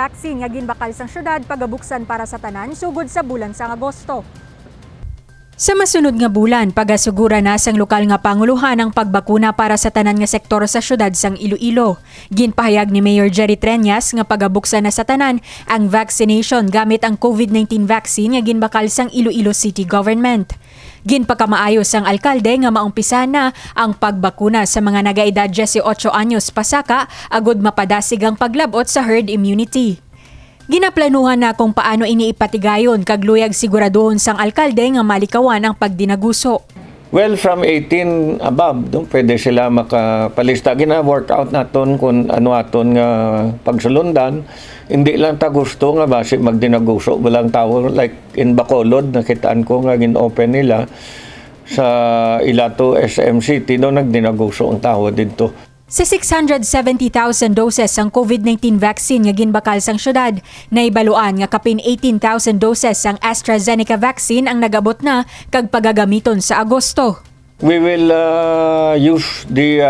vaccine nga ginbakal sang syudad pagabuksan para sa tanan sugod sa bulan sang Agosto. Sa masunod nga bulan, pagasugura na sang lokal nga panguluhan ang pagbakuna para sa tanan nga sektor sa syudad sang Iloilo. Ginpahayag ni Mayor Jerry Treñas nga pagabuksan na sa tanan ang vaccination gamit ang COVID-19 vaccine nga ginbakal sang Iloilo City Government. Ginpakamaayos ang alkalde nga maumpisa na ang pagbakuna sa mga nagaedad 18 anyos pasaka agud mapadasig ang paglabot sa herd immunity. Ginaplanuhan na kung paano iniipatigayon kagluyag siguraduhon sang alkalde nga malikawan ang pagdinaguso. Well, from 18 above, pwede sila makapalista. Gina-workout naton kung ano aton nga pagsulundan. Hindi lang ta gusto nga base magdinaguso. Walang tao like in Bacolod, nakitaan ko nga gin-open nila sa Ilato SM City, doon nagdinaguso ang tao dito. Sa 670,000 doses ang COVID-19 vaccine nga ginbakal sang syudad, naibaluan nga kapin 18,000 doses ang AstraZeneca vaccine ang nagabot na kag pagagamiton sa Agosto. We will use the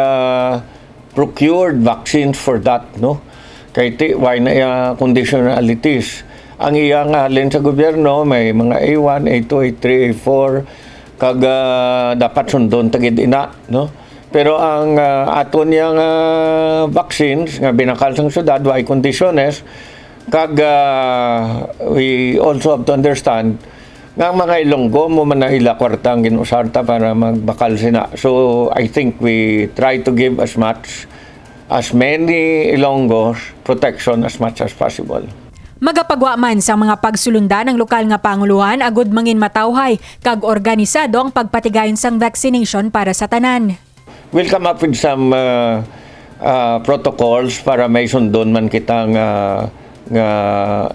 procured vaccines for that, no? Kay why na conditionalities. Ang iya nga halin sa gobyerno may mga A1, A2, A3, A4 kag dapat sundon tagid ina, no? Pero ang aton yang vaccines nga binakal sang syudad way conditions kag we also have to understand nga mga Ilonggo mo man na ila kwartang ginusarta para magbakal sina. So I think we try to give as many Ilonggos protection as much as possible. Magapagwa man sa mga pagsulundan ng lokal nga panguluhan agud mangin matawhay kag organisado ang pagpatigayon sang vaccination para sa tanan. We'll come up with some protocols para may sundon man kita nga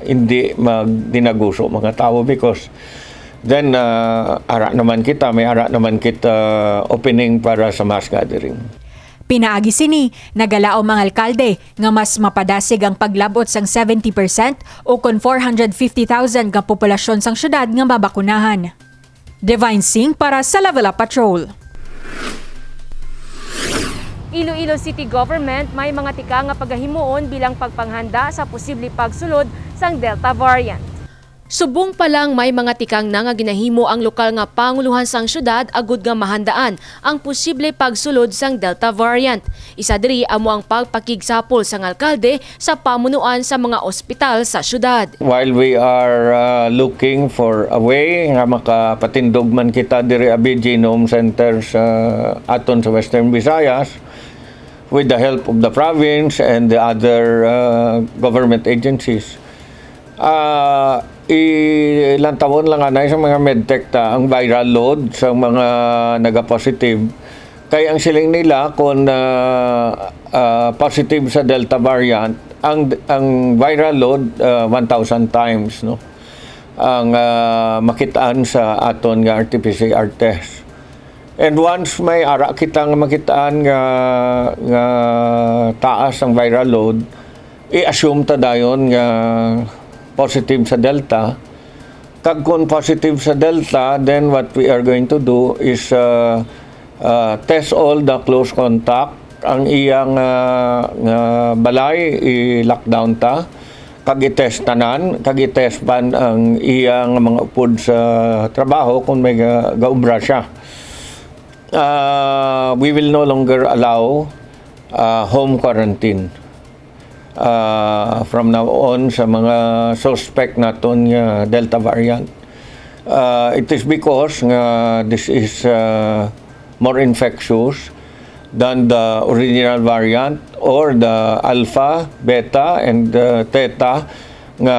hindi magdinaguso mga tao because then may ara naman kita opening para sa mass gathering. Pinaagi sini, nagalao mga alkalde nga mas mapadasig ang paglabot sang 70% o kon 450,000 nga populasyon sang syudad nga mabakunahan. Divine Singh para sa Level Up Patrol. Iloilo City Government may mga tika nga pagahimuon bilang pagpanghanda sa posibleng pagsulod sang Delta variant. Subong pa lang may mga tikang na nga ginahimo ang lokal nga panguluhan sang syudad agud nga mahandaan ang posible pagsulod sang Delta variant. Isa diri amo ang pagpakigsapol sang alkalde sa pamunuan sa mga ospital sa syudad. While we are looking for a way nga makapatindog man kita diri abi Genome Center sa aton sa Western Visayas with the help of the province and the other government agencies. Ilang taon lang anay sa mga medtech ang viral load sa mga naga-positive. Kaya ang siling nila kung positive sa Delta variant, ang viral load 1,000 times, no? Ang makitaan sa aton nga RT-PCR test. And once may ara kita nga makitaan nga taas ang viral load, i-assume ta dayon nga positive sa Delta. Kag kung positive sa Delta, then what we are going to do is test all the close contact. Ang iyang balay, i-lockdown ta. Kag i-test tanan, kag i-test ban ang iyang mga upod sa trabaho kung may gaubra siya. We will no longer allow home quarantine. From now on sa mga suspect naton nga Delta variant. It is because this is more infectious than the original variant or the Alpha, Beta, and Theta nga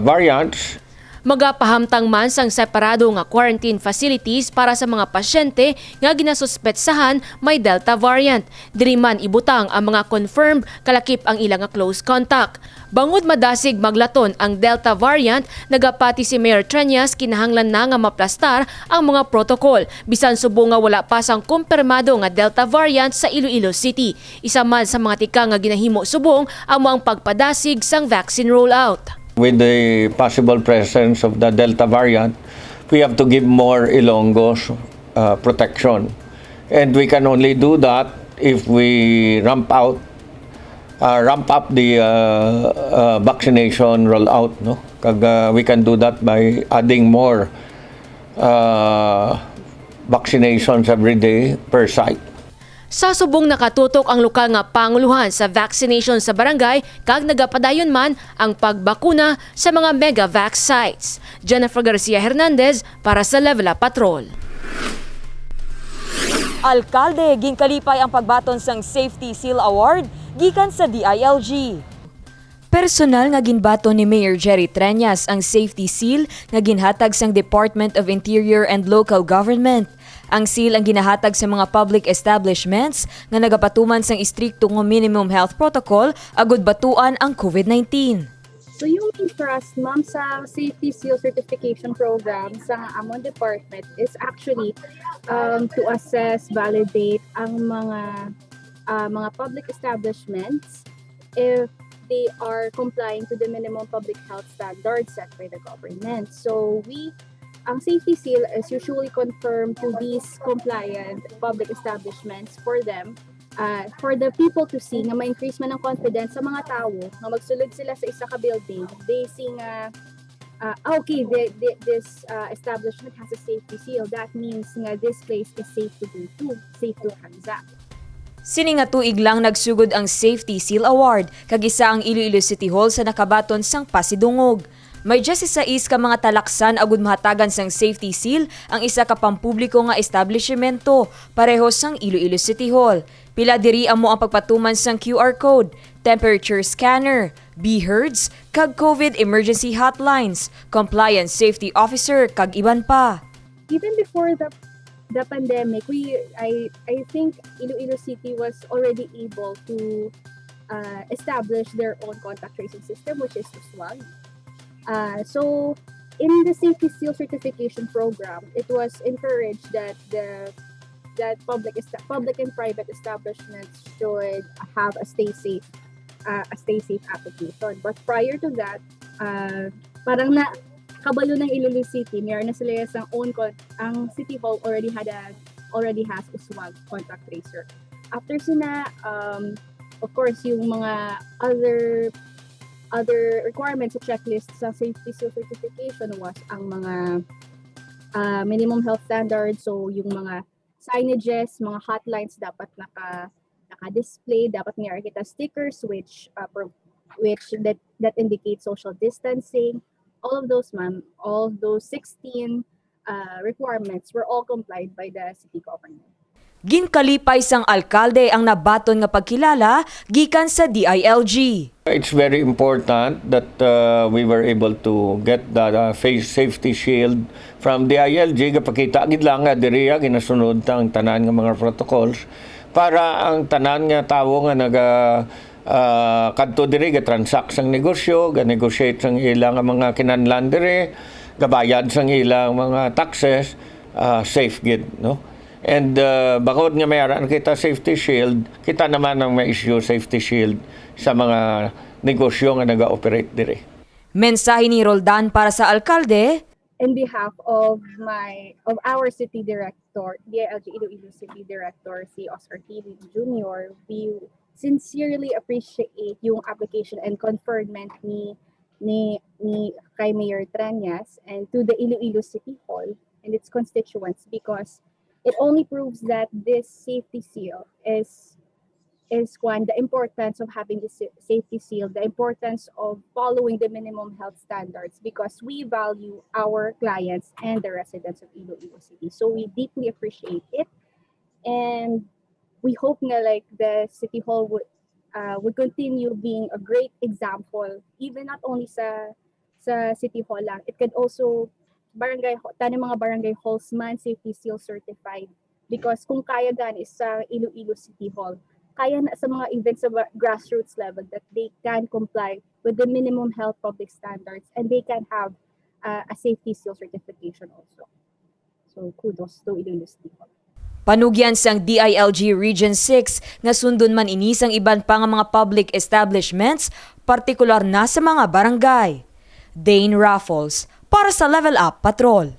variants. Magapahamtang man sang separado nga quarantine facilities para sa mga pasyente nga ginasuspetsahan may Delta variant. Diri man ibutang ang mga confirmed kalakip ang ilang nga close contact. Bangod madasig maglaton ang Delta variant, nagapati si Mayor Treñas kinahanglan na nga maplastar ang mga protocol bisan subo nga wala pa sang kumpirmado nga Delta variant sa Iloilo City. Isa man sa mga tika nga ginahimo subong amo ang pagpadasig sang vaccine rollout. With the possible presence of the Delta variant, we have to give more Ilonggos protection. And we can only do that if we ramp out ramp up the vaccination rollout, no? We can do that by adding more vaccinations every day per site. Sa subong nakatutok ang lokal nga panguluhan sa vaccination sa barangay kag nagapadayon man ang pagbakuna sa mga mega-vax sites. Jennifer Garcia Hernandez para sa Level Up Patrol. Alkalde ginkalipay ang pagbaton sang Safety Seal Award gikan sa DILG. Personal nga ginbaton ni Mayor Jerry Treñas ang Safety Seal nga ginhatag sang Department of Interior and Local Government. Ang seal ang ginahatag sa mga public establishments nga nagapatuman sang istrikto nga minimum health protocol agud batuan ang COVID-19. So yung mean for us, ma'am, sa Safety Seal Certification Program sa among department is actually to assess, validate ang mga public establishments if they are complying to the minimum public health standards set by the government. So ang safety seal is usually confirmed to these compliant public establishments for them, for the people to see nga ma-increase man ang confidence sa mga tao nga magsulod sila sa isa ka building. They see nga, okay, this establishment has a safety seal. That means nga this place is safe to go to, safe to transact. Sini nga tuig lang nagsugod ang Safety Seal Award kag isa ang Iloilo City Hall sa nakabaton sang Pasidungog. May 16 ka mga talaksan agud mahatagan sang safety seal ang isa ka pampubliko nga establishmento pareho sang Iloilo City Hall. Pila diri amo ang pagpatuman sang QR code, temperature scanner, BHERDS, kag COVID emergency hotlines, compliance safety officer kag iban pa. Even before the pandemic, I think Iloilo City was already able to establish their own contact tracing system, which is USWAG. So in the Safety Seal Certification Program, it was encouraged that public and private establishments should have a stay safe application. But prior to that, parang na kabalo ng Iloilo City, mayroon na sila sa own ang City Hall already has USWAG contact tracer. After sina, of course, yung mga other requirements sa checklist sa Safety Seal Certification was ang mga minimum health standards. So yung mga signages, mga hotlines dapat naka-display, dapat may kita stickers which that indicate social distancing. All of those, ma'am, all those 16 requirements were all complied by the city government. Ginkalipay sang alkalde ang nabaton nga pagkilala gikan sa DILG. It's very important that we were able to get the face safety shield from DILG. Kapakita gid lang nga diri ginasunod ang tanan nga mga protocols para ang tanan nga tawo nga naga kadto diri ga-transact sang negosyo, ga-negotiate sang ilang mga kinahanglan diri, gabayad sang ilang mga taxes, safe gid, no? And bakod nga mayroon kita safety shield, kita naman ang may issue safety shield sa mga negosyo nga naga-operate diri. Mensahe ni Roldan para sa alkalde. In behalf of our city director, DILG Iloilo City Director, si Oscar T. Jr., we sincerely appreciate yung application and conferment ni kay Mayor Treñas and to the Iloilo City Hall and its constituents, because it only proves that this safety seal is the importance of having this safety seal, the importance of following the minimum health standards, because we value our clients and the residents of Iloilo City. So we deeply appreciate it, and we hope nga like the City Hall would continue being a great example, even not only sa City Hall lang. It could also mga barangay halls man safety seal certified, because kung kaya gani sa Iloilo City Hall, kaya na sa mga events sa grassroots level that they can comply with the minimum health public standards and they can have a safety seal certification also. So kudos to Iloilo City Hall. Panugyan sang DILG Region 6 nga sundon man inisang iban pa nga mga public establishments, partikular na sa mga barangay. Dane Raffles para sa Level Up Patrol.